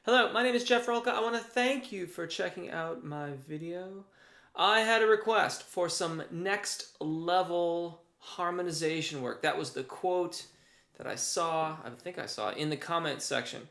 Hello, my name is Jeff Rolka. I want to thank you for checking out my video. I had a request for some next level harmonization work. That was the quote that I think I saw in the comments section.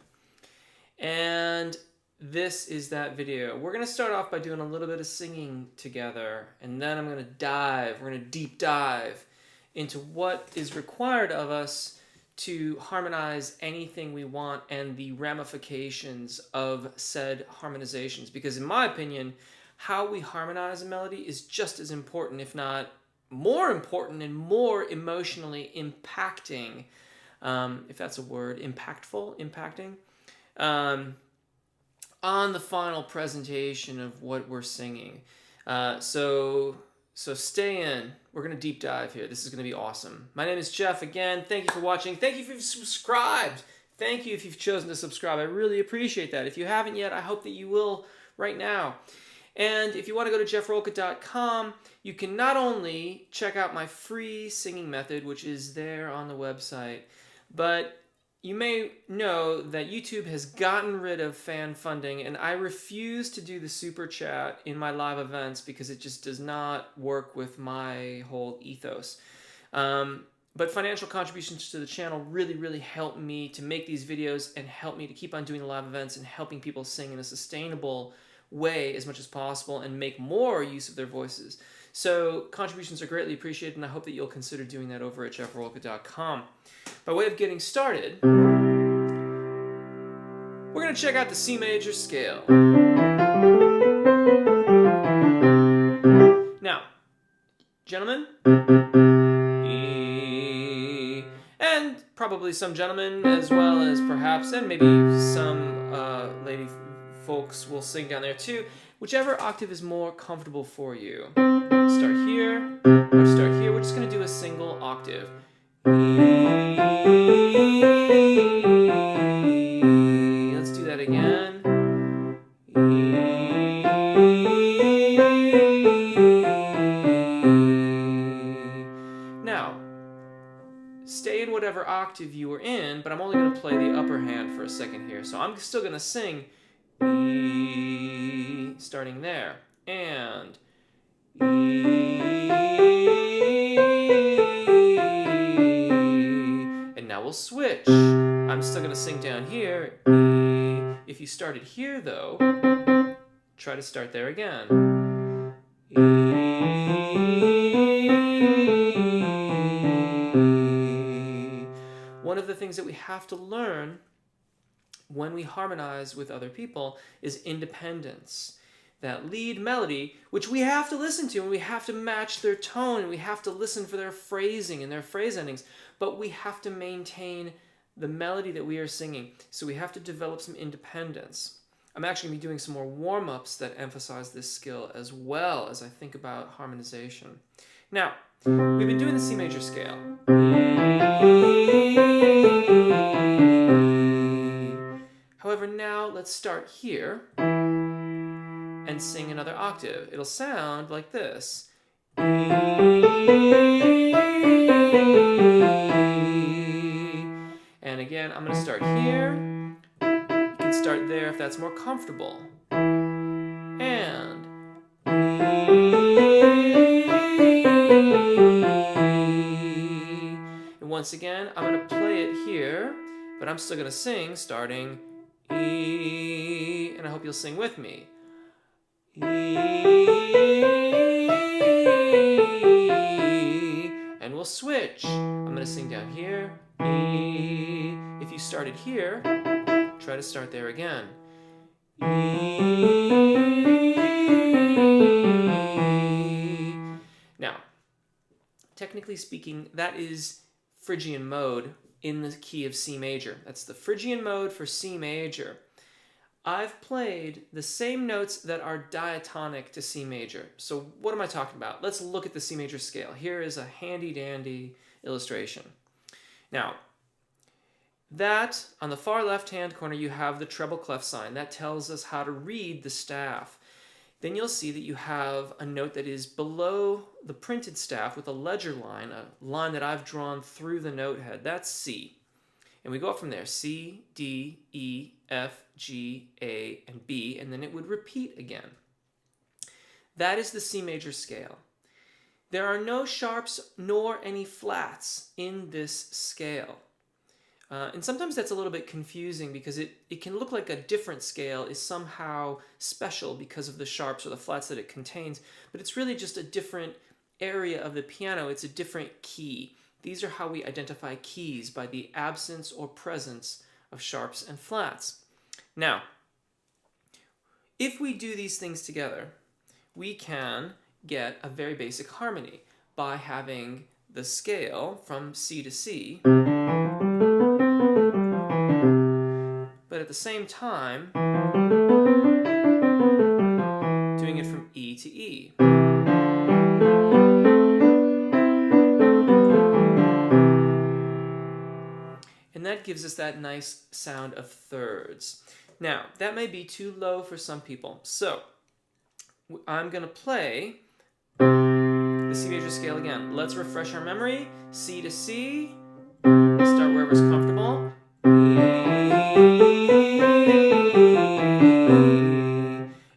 And this is that video. We're going to start off by doing a little bit of singing together, and then we're going to deep dive into what is required of us to harmonize anything we want and the ramifications of said harmonizations. Because in my opinion, how we harmonize a melody is just as important, if not more important and more emotionally impacting, if that's a word, impacting, on the final presentation of what we're singing. So stay in. We're going to deep dive here. This is going to be awesome. My name is Jeff again. Thank you for watching. Thank you if you've subscribed. Thank you if you've chosen to subscribe. I really appreciate that. If you haven't yet, I hope that you will right now. And if you want to go to jeffrolka.com, you can not only check out my free singing method, which is there on the website, but you may know that YouTube has gotten rid of fan funding, and I refuse to do the super chat in my live events because it just does not work with my whole ethos. But financial contributions to the channel really, really help me to make these videos and help me to keep on doing the live events and helping people sing in a sustainable way as much as possible and make more use of their voices. So contributions are greatly appreciated, and I hope that you'll consider doing that over at jeffrolka.com. By way of getting started, we're going to check out the C major scale. Now, gentlemen, E, and probably some gentlemen as well as perhaps, and maybe some lady folks will sing down there too, whichever octave is more comfortable for you. Start here, or start here. We're just going to do a single octave. Let's do that again. Now, stay in whatever octave you were in, but I'm only going to play the upper hand for a second here. So I'm still going to sing E, starting there, and and now we'll switch. I'm still going to sing down here. If you started here, though, try to start there again. One of the things that we have to learn when we harmonize with other people is independence. That lead melody, which we have to listen to, and we have to match their tone, and we have to listen for their phrasing and their phrase endings, but we have to maintain the melody that we are singing. So we have to develop some independence. I'm actually going to be doing some more warm-ups that emphasize this skill as well as I think about harmonization. Now, we've been doing the C major scale. However, now let's start here and sing another octave. It'll sound like this. And again, I'm going to start here. You can start there if that's more comfortable. And once again, I'm going to play it here, but I'm still going to sing starting E, and I hope you'll sing with me. And we'll switch. I'm going to sing down here. E. If you started here, try to start there again. E. Now, technically speaking, that is Phrygian mode in the key of C major. That's the Phrygian mode for C major. I've played the same notes that are diatonic to C major. So what am I talking about? Let's look at the C major scale. Here is a handy-dandy illustration. Now, that on the far left-hand corner, you have the treble clef sign. That tells us how to read the staff. Then you'll see that you have a note that is below the printed staff with a ledger line, a line that I've drawn through the note head. That's C. And we go up from there, C, D, E, F, G, A, and B, and then it would repeat again. That is the C major scale. There are no sharps nor any flats in this scale. And sometimes that's a little bit confusing because it can look like a different scale is somehow special because of the sharps or the flats that it contains, but it's really just a different area of the piano. It's a different key. These are how we identify keys, by the absence or presence of sharps and flats. Now, if we do these things together, we can get a very basic harmony by having the scale from C to C, but at the same time doing it from E to E. And that gives us that nice sound of thirds. Now, that may be too low for some people. So, I'm going to play the C major scale again. Let's refresh our memory. C to C. Start wherever's comfortable.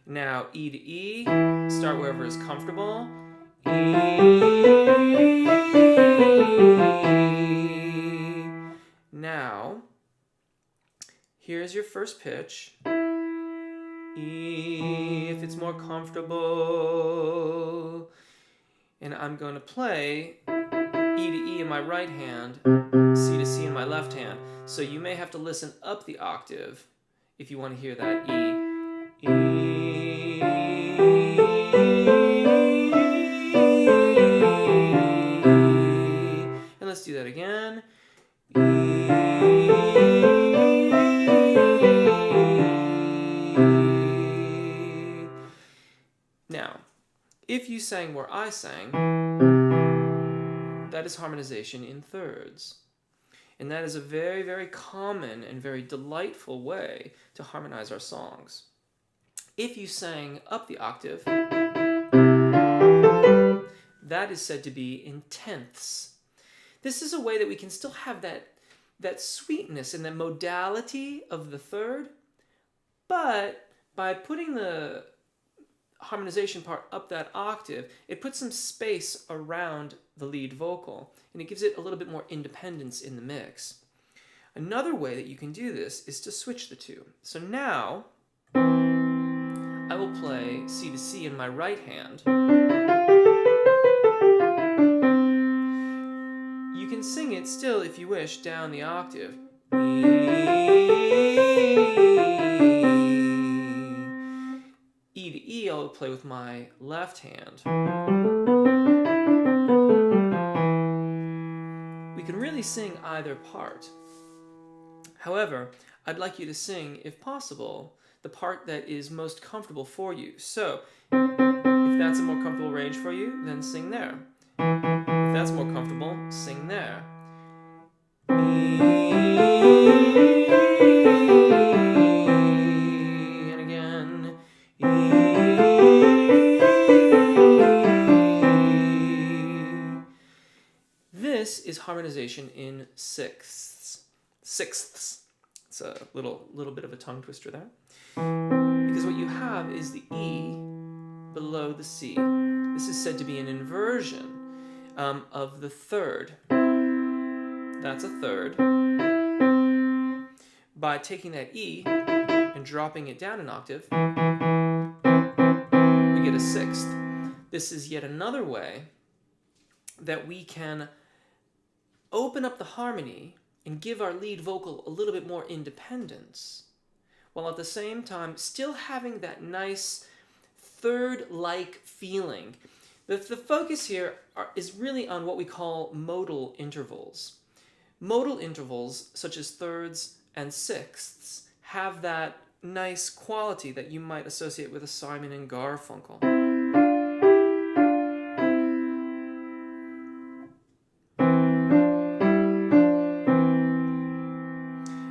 Now, E to E. Start wherever is comfortable. Now, here's your first pitch. E, if it's more comfortable. And I'm going to play E to E in my right hand, C to C in my left hand. So you may have to listen up the octave if you want to hear that E. And let's do that again. Now, if you sang where I sang, that is harmonization in thirds. And that is a very, very common and very delightful way to harmonize our songs. If you sang up the octave, that is said to be in tenths. This is a way that we can still have that sweetness and the modality of the third, but by putting the harmonization part up that octave, it puts some space around the lead vocal, and it gives it a little bit more independence in the mix. Another way that you can do this is to switch the two. So now, I will play C to C in my right hand. You can sing it still, if you wish, down the octave. E to E, I'll play with my left hand. We can really sing either part. However, I'd like you to sing, if possible, the part that is most comfortable for you. So, if that's a more comfortable range for you, then sing there. If that's more comfortable, sing there. And again. This is harmonization in sixths. It's a little bit of a tongue twister there. Because what you have is the E below the C. This is said to be an inversion of the third. That's a third. By taking that E and dropping it down an octave, we get a sixth. This is yet another way that we can open up the harmony and give our lead vocal a little bit more independence, while at the same time still having that nice third-like feeling. The focus here is really on what we call modal intervals. Modal intervals, such as thirds and sixths, have that nice quality that you might associate with a Simon and Garfunkel.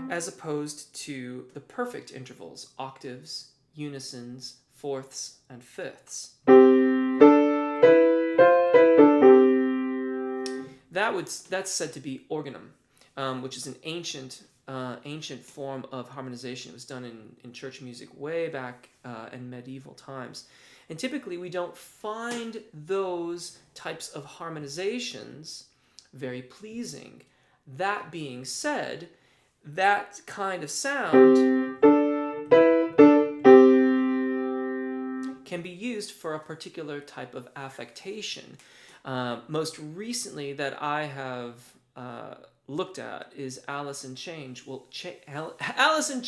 As opposed to the perfect intervals, octaves, unisons, fourths, and fifths. That's said to be organum, which is an ancient ancient form of harmonization. It was done in church music way back in medieval times. And typically we don't find those types of harmonizations very pleasing. That being said, that kind of sound can be used for a particular type of affectation. Most recently that I have looked at is Alice in Chains. Alice in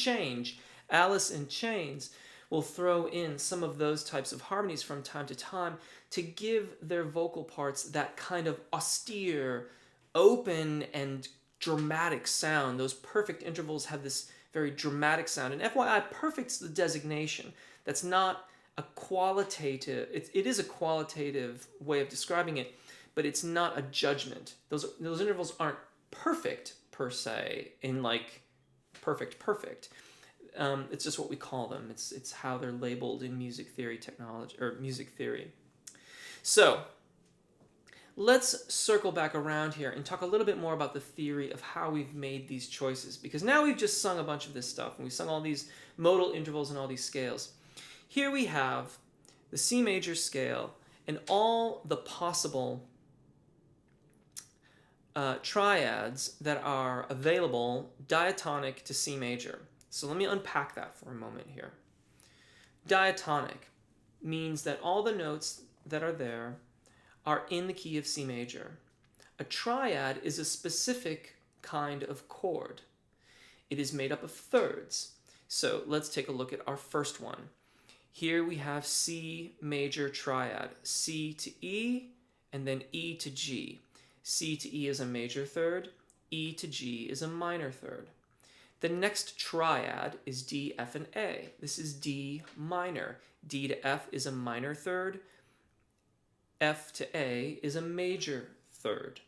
Chains will throw in some of those types of harmonies from time to time to give their vocal parts that kind of austere, open, and dramatic sound. Those perfect intervals have this very dramatic sound. And FYI, perfect's the designation. That's not a qualitative, it is a qualitative way of describing it, but it's not a judgment. Those intervals aren't perfect per se, in like perfect. It's just what we call them. It's how they're labeled in music theory technology, or music theory. So let's circle back around here and talk a little bit more about the theory of how we've made these choices, because now we've just sung a bunch of this stuff, and we've sung all these modal intervals and all these scales. Here we have the C major scale and all the possible triads that are available diatonic to C major. So let me unpack that for a moment here. Diatonic means that all the notes that are there are in the key of C major. A triad is a specific kind of chord. It is made up of thirds. So let's take a look at our first one. Here we have C major triad, C to E, and then E to G. C to E is a major third, E to G is a minor third. The next triad is D, F, and A. This is D minor. D to F is a minor third, F to A is a major third.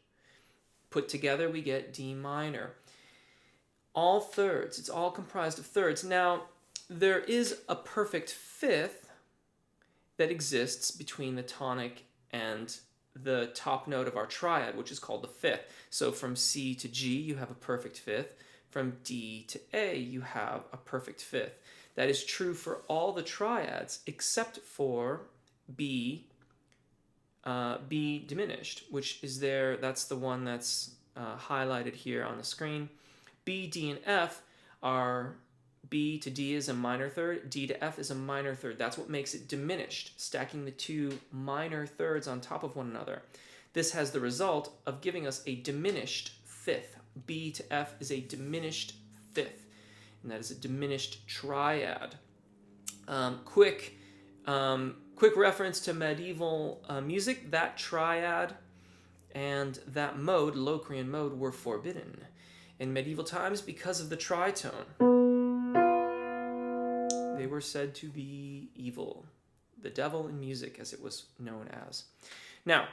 Put together we get D minor. All thirds, it's all comprised of thirds. Now, there is a perfect fifth that exists between the tonic and the top note of our triad, which is called the fifth. So from C to G, you have a perfect fifth. From D to A, you have a perfect fifth. That is true for all the triads except for B diminished, which is there. That's the one that's highlighted here on the screen. B, D, and F are B to D is a minor third, D to F is a minor third. That's what makes it diminished, stacking the two minor thirds on top of one another. This has the result of giving us a diminished fifth. B to F is a diminished fifth, and that is a diminished triad. Quick reference to medieval music. That triad and that mode, Locrian mode, were forbidden in medieval times because of the tritone. They were said to be evil, the devil in music, as it was known as. Now,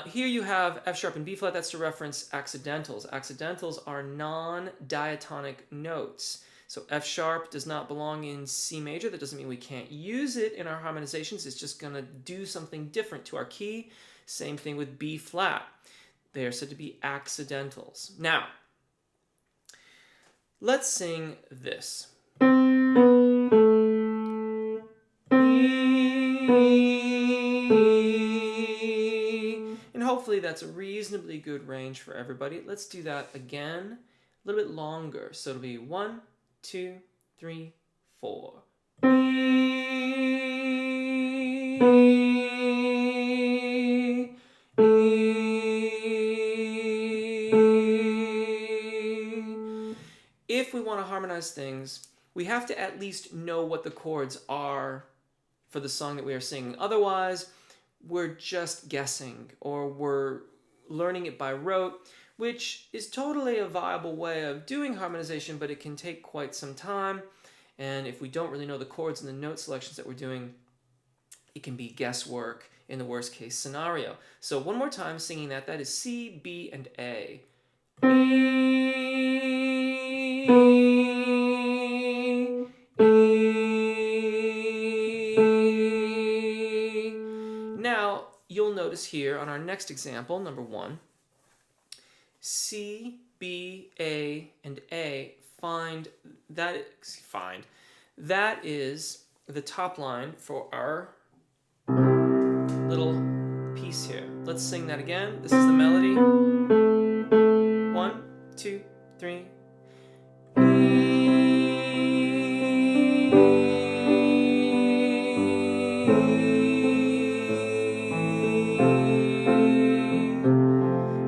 here you have F sharp and B flat. That's to reference accidentals. Accidentals are non-diatonic notes. So F sharp does not belong in C major. That doesn't mean we can't use it in our harmonizations. It's just going to do something different to our key. Same thing with B flat. They are said to be accidentals. Now, let's sing this. And hopefully that's a reasonably good range for everybody. Let's do that again, a little bit longer. So it'll be 1, 2, 3, 4. If we want to harmonize things, we have to at least know what the chords are for the song that we are singing. Otherwise, we're just guessing, or we're learning it by rote, which is totally a viable way of doing harmonization, but it can take quite some time. And if we don't really know the chords and the note selections that we're doing, it can be guesswork in the worst case scenario. So one more time singing that is C, B, and A. Now, you'll notice here on our next example, number 1, C, B, A, and A, that is the top line for our little piece here. Let's sing that again. This is the melody. 1, 2, 3.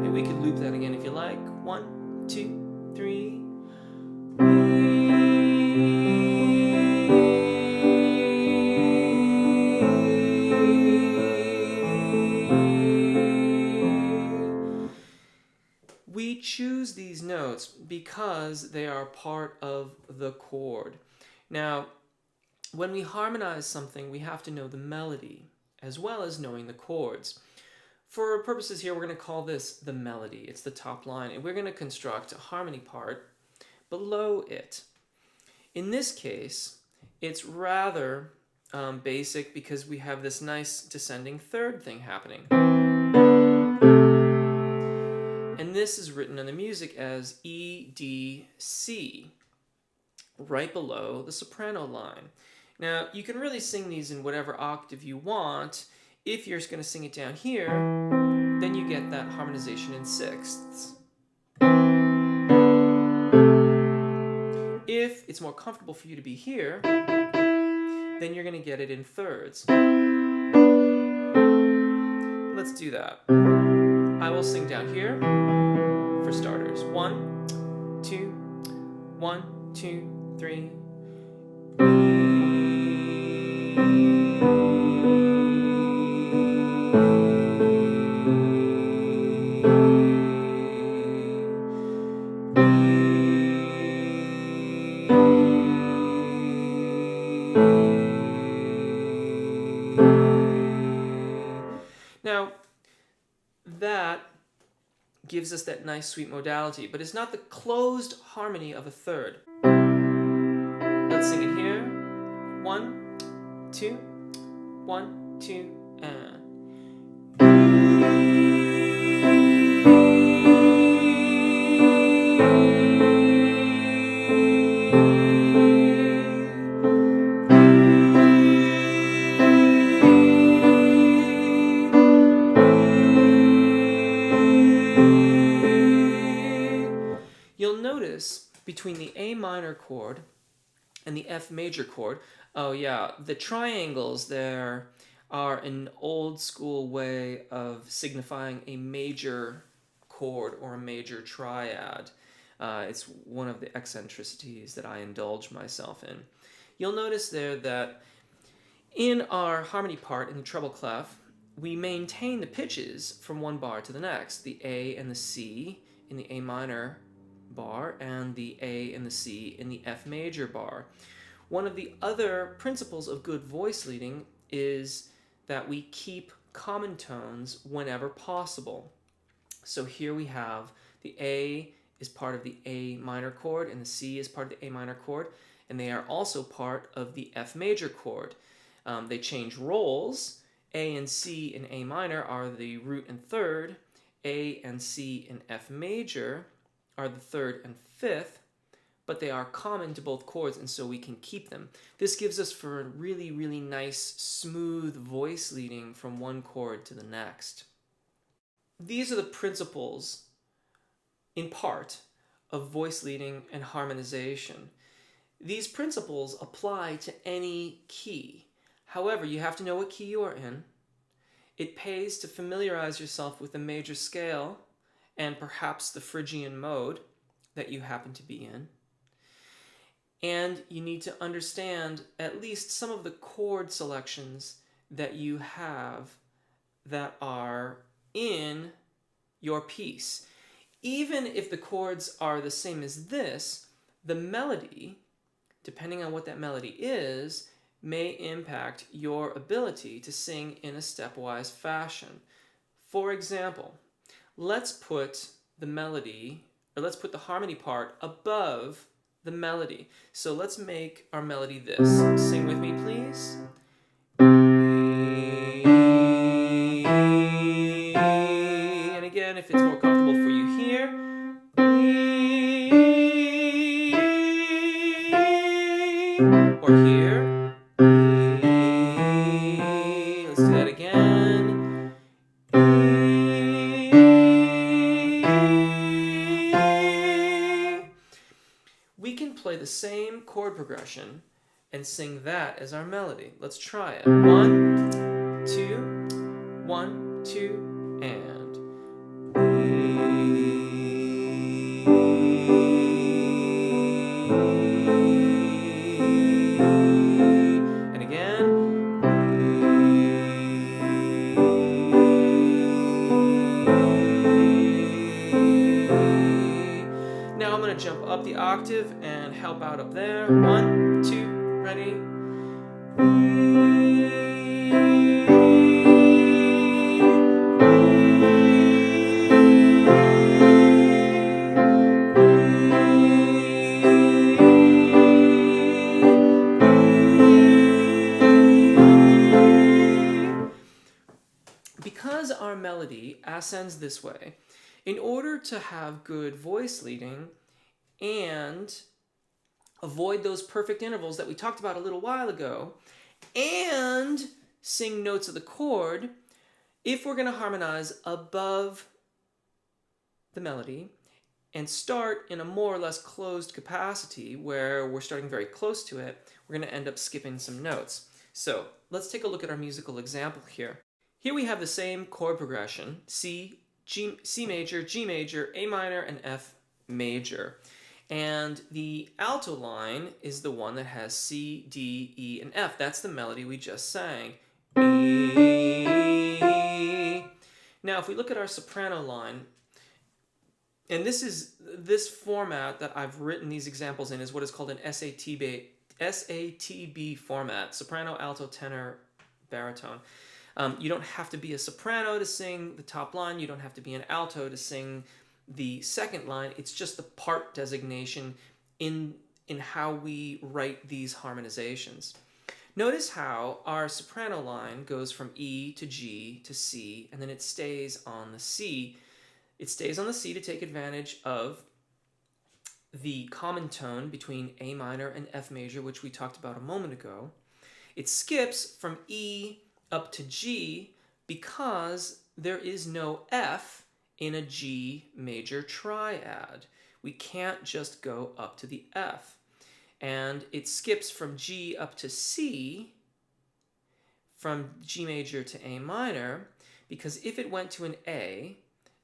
And we could loop that again if you like. 1, 2, 3. We choose these notes because they are part of the chord. Now, when we harmonize something, we have to know the melody as well as knowing the chords. For purposes here, we're going to call this the melody. It's the top line, and we're going to construct a harmony part below it. In this case, it's rather basic because we have this nice descending third thing happening. And this is written in the music as E, D, C, right below the soprano line. Now, you can really sing these in whatever octave you want. If you're going to sing it down here, then you get that harmonization in sixths. If it's more comfortable for you to be here, then you're going to get it in thirds. Let's do that. I will sing down here for starters. 1, 2, 1, 2, 3. Now, that gives us that nice sweet modality, but it's not the closed harmony of a third. Let's sing it here. 1, 2, 1, 2, and. You'll notice between the A minor chord and the F major chord, oh yeah, the triangles there are an old school way of signifying a major chord or a major triad. It's one of the eccentricities that I indulge myself in. You'll notice there that in our harmony part in the treble clef, we maintain the pitches from one bar to the next, the A and the C in the A minor bar and the A and the C in the F major bar. One of the other principles of good voice leading is that we keep common tones whenever possible. So here we have the A is part of the A minor chord and the C is part of the A minor chord, and they are also part of the F major chord. They change roles. A and C in A minor are the root and third. A and C in F major are the third and fifth, but they are common to both chords, and so we can keep them. This gives us for a really, really nice, smooth voice leading from one chord to the next. These are the principles, in part, of voice leading and harmonization. These principles apply to any key. However, you have to know what key you are in. It pays to familiarize yourself with the major scale and perhaps the Phrygian mode that you happen to be in. And you need to understand at least some of the chord selections that you have that are in your piece. Even if the chords are the same as this, the melody, depending on what that melody is, may impact your ability to sing in a stepwise fashion. For example, let's put the melody, or let's put the harmony part above the melody. So let's make our melody this. Sing with me, please. And again, if it's more comfortable for you here. same chord progression and sing that as our melody. Let's try it. 1, 2, 1, 2, and again. Now I'm going to jump up the octave and help out up there. 1, 2, ready? Because our melody ascends this way, in order to have good voice leading and avoid those perfect intervals that we talked about a little while ago, and sing notes of the chord, if we're going to harmonize above the melody and start in a more or less closed capacity where we're starting very close to it, we're going to end up skipping some notes. So let's take a look at our musical example here. Here we have the same chord progression, C, C major, G major, A minor, and F major. And the alto line is the one that has C, D, E, and F. That's the melody we just sang. E. Now, if we look at our soprano line, and this format that I've written these examples in is what is called an SATB format, soprano, alto, tenor, baritone. You don't have to be a soprano to sing the top line. You don't have to be an alto to sing the second line. It's just the part designation in how we write these harmonizations. Notice how our soprano line goes from E to G to C, and then it stays on the C. It stays on the C to take advantage of the common tone between A minor and F major, which we talked about a moment ago. It skips from E up to G because there is no F in a G major triad. We can't just go up to the F. And it skips from G up to C, from G major to A minor, because if it went to an A,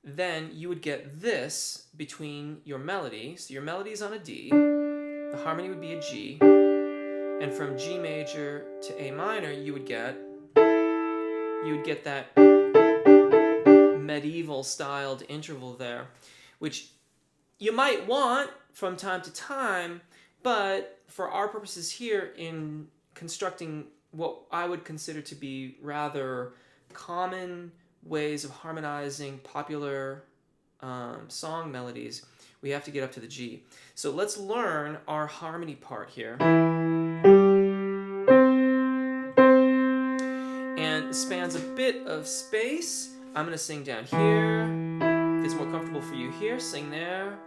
then you would get this between your melody. So your melody is on a D, the harmony would be a G, and from G major to A minor, you would get that medieval styled interval there, which you might want from time to time, but for our purposes here in constructing what I would consider to be rather common ways of harmonizing popular song melodies, we have to get up to the G. So let's learn our harmony part here. And it spans a bit of space. I'm going to sing down here. If it's more comfortable for you here, sing there.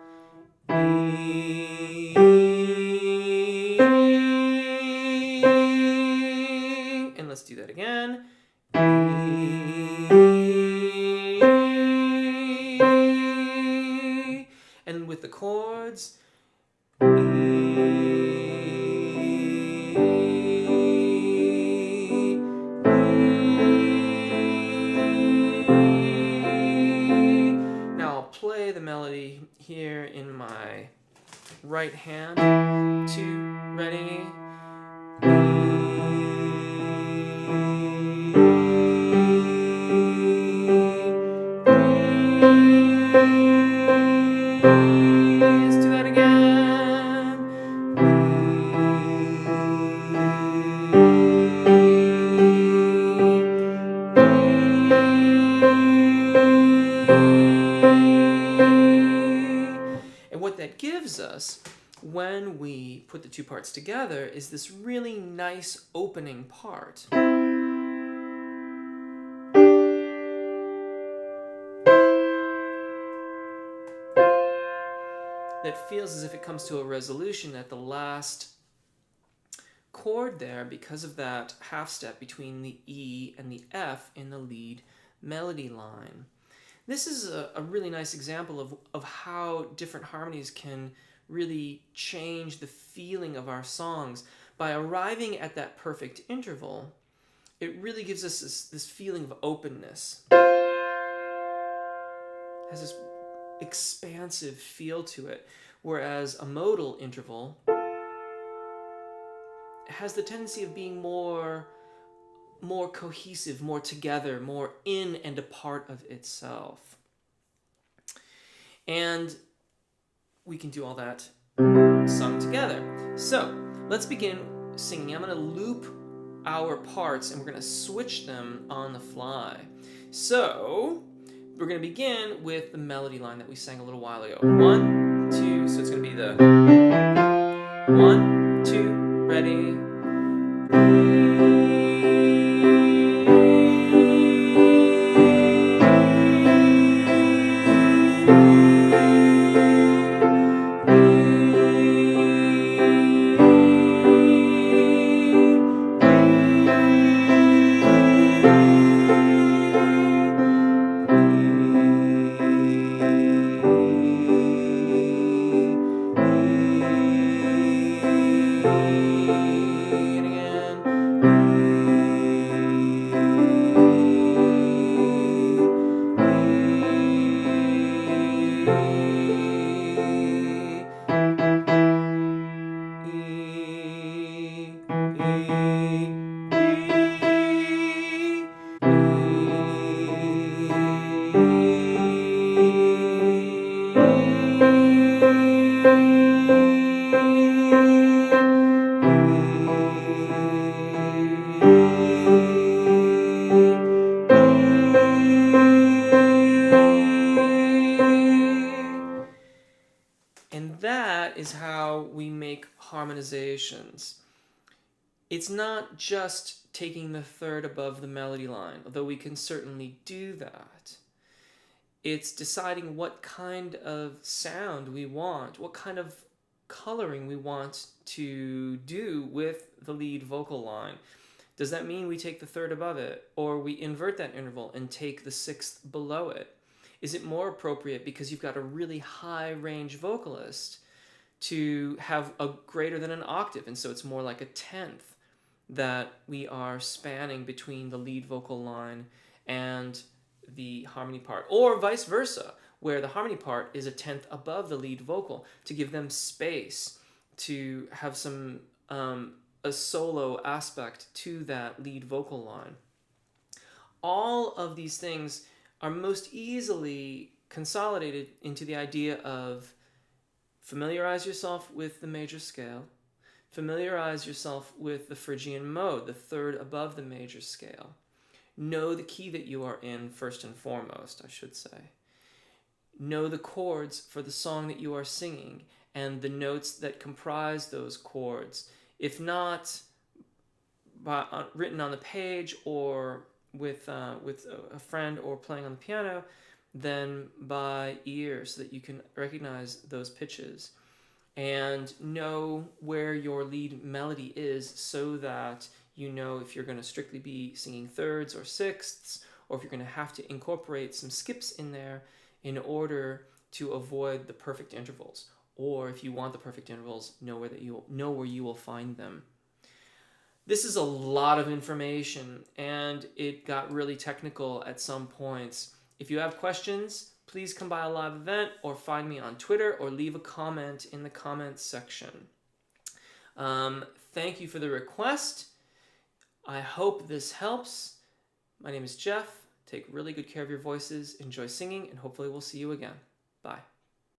And let's do that again. And with the chords. Play the melody here in my right hand. 2, ready. Let's do that again. And what that gives us when we put the two parts together is this really nice opening part. That feels as if it comes to a resolution at the last chord there because of that half step between the E and the F in the lead melody line. This is a really nice example of how different harmonies can really change the feeling of our songs. By arriving at that perfect interval, it really gives us this feeling of openness. It has this expansive feel to it, whereas a modal interval has the tendency of being more cohesive, more together, more in and a part of itself. And we can do all that sung together. So let's begin singing. I'm going to loop our parts and we're going to switch them on the fly. So we're going to begin with the melody line that we sang a little while ago. 1, 2, so it's going to be the 1, 2, ready. And that is how we make harmonizations. It's not just taking the third above the melody line, although we can certainly do that. It's deciding what kind of sound we want, what kind of coloring we want to do with the lead vocal line. Does that mean we take the third above it, or we invert that interval and take the sixth below it? Is it more appropriate because you've got a really high range vocalist to have a greater than an octave, and so it's more like a tenth that we are spanning between the lead vocal line and the harmony part, or vice versa, where the harmony part is a tenth above the lead vocal to give them space to have some a solo aspect to that lead vocal line. All of these things are most easily consolidated into the idea of familiarize yourself with the major scale, familiarize yourself with the Phrygian mode, the third above the major scale. Know the key that you are in first and foremost, I should say. Know the chords for the song that you are singing and the notes that comprise those chords. If not written on the page or with a friend or playing on the piano, then by ear so that you can recognize those pitches and know where your lead melody is so that you know if you're going to strictly be singing thirds or sixths, or if you're going to have to incorporate some skips in there in order to avoid the perfect intervals, or if you want the perfect intervals, know where you will find them. This is a lot of information, and it got really technical at some points. If you have questions, please come by a live event or find me on Twitter or leave a comment in the comments section. Thank you for the request. I hope this helps. My name is Jeff. Take really good care of your voices, enjoy singing, and hopefully we'll see you again. Bye.